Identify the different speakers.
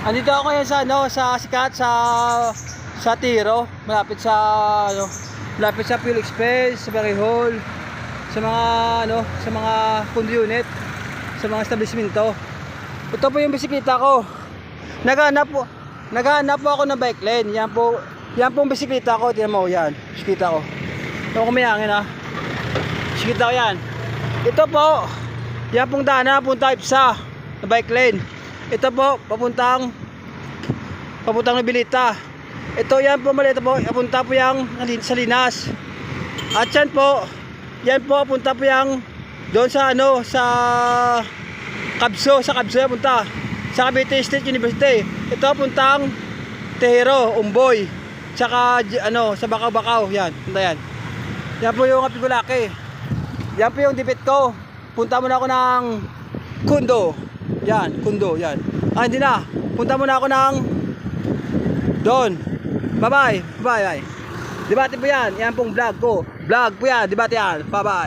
Speaker 1: Andito ako ngayon sa sa Sikat sa Tiro, malapit sa malapit sa Fuel Express, sa Barangay Hall, sa mga sa mga condo unit, sa mga establishmento. Ito po yung bisikleta ko. Naghahanap po ako ng bike lane. Yan po ang bisikleta ko. Tingnan mo yan, bisikleta ko. Ito ko mayangin ha. Bisikleta ko yan. Ito po, yan pong dana, punta IPSA na bike lane. Ito po, papuntang Nobilita. Ito yan po, maliit po, papunta po yang sa Linas. At yan po papunta po yang doon sa sa Kabso, punta sa Cavite State University. Ito puntang Tehero, Umboy, tsaka sa Bakaw-Bakaw, yan, punta yan. Yan po yung Apigulaki. Yan po yung dipit ko. Punta muna ako ng Kundo. Yan, Kundo, yan. Hindi na. Punta muna ako ng doon. Bye-bye. Bye-bye. Debate po yan. Yan pong vlog ko. Vlog po yan. Debate yan. Bye-bye.